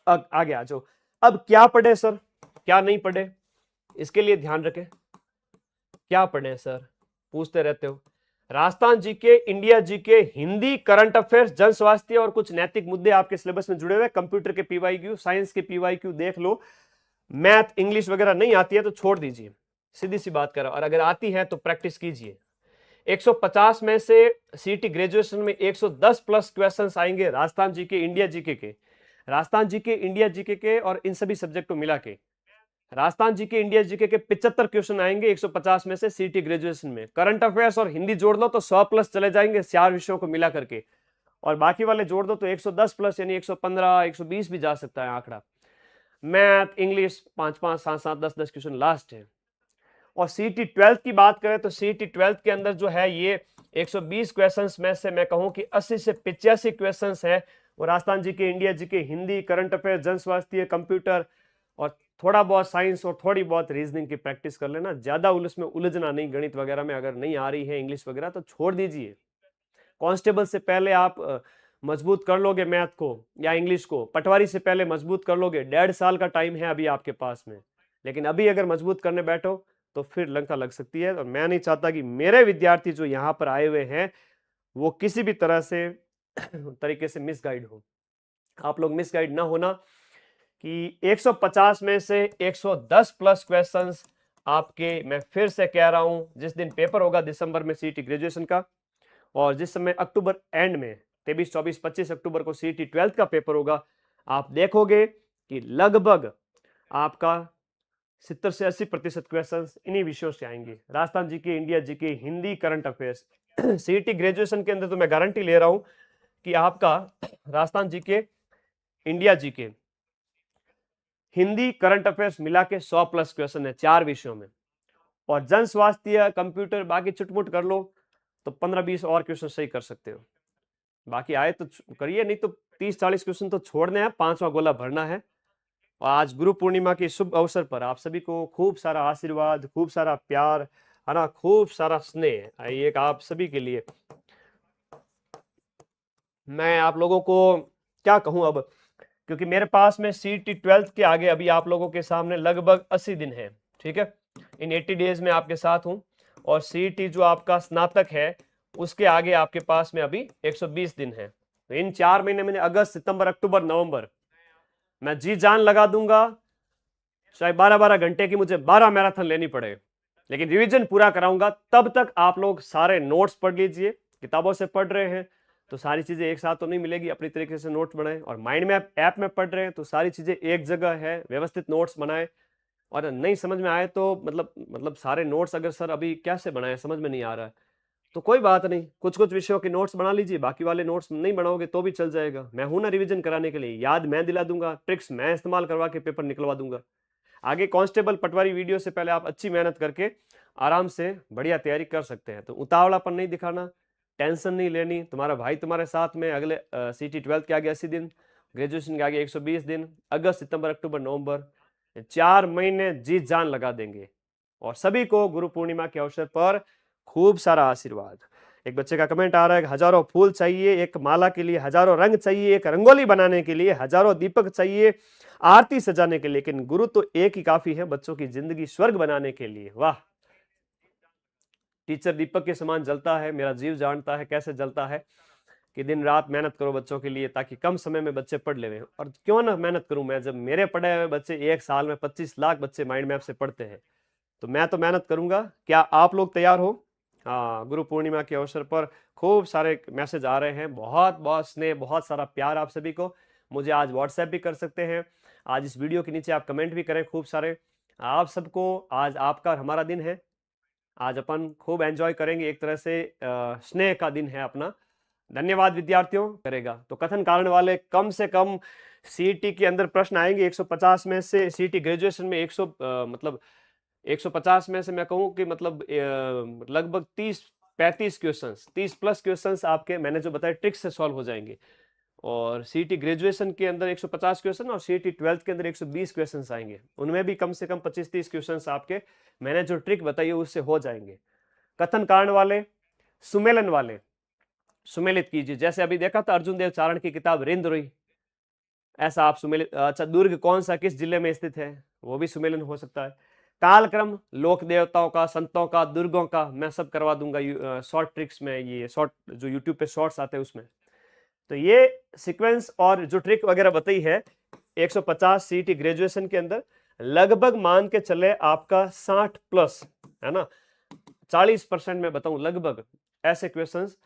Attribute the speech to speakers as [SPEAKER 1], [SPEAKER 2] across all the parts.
[SPEAKER 1] आगे आ जाओ। अब क्या पढ़े सर, क्या नहीं पढ़े, इसके लिए ध्यान रखें। क्या पढ़े सर, पूछते रहते हो। Rajasthan GK, India GK, Hindi, current affairs, जन स्वास्थ्य और कुछ नैतिक मुद्दे आपके सिलेबस में जुड़े हुए। कंप्यूटर के पीवाईक्यू, साइंस के पीवाईक्यू देख लो। मैथ इंग्लिश वगैरह नहीं आती है तो छोड़ दीजिए, सीधी सी बात करो, और अगर आती है तो प्रैक्टिस कीजिए। 150 में से सीटी ग्रेजुएशन में 110 प्लस क्वेश्चंस आएंगे राजस्थान जीके, इंडिया जीके के। राजस्थान जीके, इंडिया जीके के और इन सभी सब्जेक्ट को मिला के राजस्थान जीके, इंडिया जीके के 75 क्वेश्चन आएंगे 150 में से सीटी ग्रेजुएशन में। करंट अफेयर्स और हिंदी जोड़ लो तो 100 प्लस चले जाएंगे 4 विषयों को मिला करके, और बाकी वाले जोड़ दो तो 110 प्लस यानी 115 120 भी जा सकता है आंकड़ा। मैथ इंग्लिश 5 7 7 10 10 क्वेश्चन लास्ट है। और सीटी 12 की बात करें तो सीटी 12 के अंदर जो है ये 120 क्वेश्चंस में से मैं कहूं कि 80 से 85 क्वेश्चंस है वो Rajasthan GK, India GK, Hindi, current affair, जन स्वास्थ्य, कंप्यूटर और थोड़ा बहुत साइंस और थोड़ी बहुत रीजनिंग की प्रैक्टिस कर लेना। ज्यादा उसमें उलझना नहीं, गणित वगैरह में अगर नहीं आ रही है इंग्लिश वगैरह तो छोड़ दीजिए। कांस्टेबल से पहले आप मजबूत कर लोगे मैथ को या इंग्लिश को, पटवारी से पहले मजबूत कर लोगे। 1.5 साल का टाइम है अभी आपके पास में, लेकिन अभी अगर मजबूत करने बैठो तो फिर लंका लग सकती है। और मैं नहीं चाहता कि मेरे विद्यार्थी जो यहाँ पर आए हुए हैं वो किसी भी तरह से तरीके से मिसगाइड हो। आप लोग मिसगाइड ना होना कि 150 में से 110 प्लस क्वेश्चंस आपके, मैं फिर से कह रहा हूं, जिस दिन पेपर होगा दिसंबर में सीटी ग्रेजुएशन का, और जिस समय अक्टूबर एंड में 23 24 25 अक्टूबर को सीटी 12 का पेपर होगा, आप देखोगे कि लगभग आपका 70 से 80% क्वेश्चन इन्हीं विषयों से आएंगे। Rajasthan GK, India GK, Hindi, current affairs. सीटी ग्रेजुएशन के अंदर तो मैं गारंटी ले रहा हूं कि आपका Rajasthan GK, India GK, Hindi, current affairs मिला के 100 प्लस क्वेश्चन है 4 विषयों में। और जन स्वास्थ्य, कंप्यूटर बाकी चुटमुट कर लो तो 15-20 और क्वेश्चन सही कर सकते हो। बाकी आए तो करिए, नहीं तो 30-40 क्वेश्चन तो छोड़ने हैं, 5वां गोला भरना है। और आज गुरु पूर्णिमा के शुभ अवसर पर आप सभी को खूब सारा आशीर्वाद, खूब सारा प्यार, है ना, खूब सारा स्नेह। एक आप सभी के लिए मैं आप लोगों को क्या कहूं अब, क्योंकि मेरे पास में सीटी 12 के आगे अभी आप लोगों के सामने लगभग 80 दिन है। ठीक है, इन 80 डेज में आपके साथ हूं। और सीटी जो आपका स्नातक है उसके आगे आपके पास में अभी 120 दिन है। तो इन 4 महीने में अगस्त, सितंबर, अक्टूबर, नवंबर मैं जी जान लगा दूंगा, चाहे 12-12 घंटे की मुझे 12 मैराथन लेनी पड़े, लेकिन रिवीजन पूरा कराऊंगा। तब तक आप लोग सारे नोट्स पढ़ लीजिए। किताबों से पढ़ रहे हैं तो सारी चीजें एक साथ तो नहीं मिलेगी, अपनी तरीके से नोट्स बनाएं। और माइंड मैप ऐप में पढ़ रहे हैं तो सारी चीजें एक जगह है, व्यवस्थित नोट्स बनाएं। और नहीं समझ में आए तो मतलब सारे नोट्स अगर सर अभी कैसे बनाए समझ में नहीं आ रहा है तो कोई बात नहीं, कुछ कुछ विषयों के नोट्स बना लीजिए, बाकी वाले नोट्स नहीं बनाओगे तो भी चल जाएगा। मैं हूं ना रिवीजन कराने के लिए, याद मैं दिला दूंगा, ट्रिक्स मैं इस्तेमाल करवा के पेपर निकलवा दूंगा। आगे कांस्टेबल पटवारी वीडियो से पहले आप अच्छी मेहनत करके आराम से बढ़िया तैयारी कर सकते हैं। तो उतावलापन नहीं दिखाना, टेंशन नहीं लेनी, तुम्हारा भाई तुम्हारे साथ में। अगले सीटी 12 के आगे 80 दिन, ग्रेजुएशन के आगे 120 दिन, अगस्त, सितंबर, अक्टूबर, नवंबर, 4 महीने जी जान लगा देंगे। और सभी को गुरु पूर्णिमा के अवसर पर खूब सारा आशीर्वाद। एक बच्चे का कमेंट आ रहा है, हजारों फूल चाहिए एक माला के लिए, हजारों रंग चाहिए एक रंगोली बनाने के लिए, हजारों दीपक चाहिए आरती सजाने के लिए, लेकिन गुरु तो एक ही काफी है बच्चों की जिंदगी स्वर्ग बनाने के लिए। वाह, टीचर दीपक के समान जलता है, मेरा जीव जानता है कैसे जलता है। कि दिन रात मेहनत करो बच्चों के लिए ताकि कम समय में बच्चे पढ़ ले। और क्यों ना मेहनत करूं मैं, जब मेरे पढ़े हुए बच्चे एक साल में 25 लाख बच्चे माइंड मैप से पढ़ते हैं तो मैं तो मेहनत करूंगा। क्या आप लोग तैयार हो? हाँ, गुरु पूर्णिमा के अवसर पर खूब सारे मैसेज आ रहे हैं, बहुत बहुत स्नेह, बहुत सारा प्यार आप सभी को। मुझे आज व्हाट्सएप भी कर सकते हैं, आज इस वीडियो के नीचे आप कमेंट भी करें खूब सारे। आप सबको आज आपका और हमारा दिन है, आज अपन खूब एंजॉय करेंगे, एक तरह से स्नेह का दिन है अपना। धन्यवाद विद्यार्थियों करेगा। तो कथन कारण वाले कम से कम सीटी के अंदर प्रश्न आएंगे 150 में से। सीटी ग्रेजुएशन में 100 मतलब 150 में से मैं कहूं कि मतलब लगभग 30-35 क्वेश्चंस, 30 प्लस क्वेश्चंस आपके मैंने जो बताया ट्रिक्स से सॉल्व हो जाएंगे। और सीटी ग्रेजुएशन के अंदर 150 क्वेश्चन और सीटी 12 के अंदर 120 क्वेश्चंस आएंगे, उनमें भी कम से कम 25-30 क्वेश्चंस आपके मैंने जो ट्रिक बताई उससे हो जाएंगे। कथन कारण वाले, सुमेलन वाले सुमेलित कीजिए। जैसे अभी देखा था अर्जुन देव चारण की किताब रिंद रुई, ऐसा आप सुमेलित, अच्छा दुर्ग कौन सा किस जिले में स्थित है, वो भी सुमेलन हो सकता है। कालक्रम लोक देवताओं का, संतों का, दुर्गों का, मैं सब करवा दूंगा शॉर्ट ट्रिक्स में, ये शॉर्ट जो यूट्यूब पे शॉर्ट्स आते हैं उसमें। तो ये सीक्वेंस और जो ट्रिक वगैरह बताई है 150 सीटी ग्रेजुएशन के अंदर, लगभग मान के चले आपका 60 प्लस, है ना, 40% में बताऊं लगभग ऐसे क्वेश्चंस,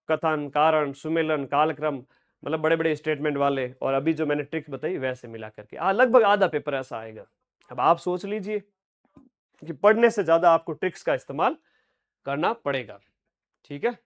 [SPEAKER 1] कथन, कारण, सुमेलन, कालक्रम, मतलब बड़े बड़े स्टेटमेंट वाले, और अभी जो मैंने ट्रिक बताई वैसे मिला करके लगभग आधा पेपर ऐसा आएगा। अब आप सोच लीजिए कि पढ़ने से ज्यादा आपको ट्रिक्स का इस्तेमाल करना पड़ेगा। ठीक है,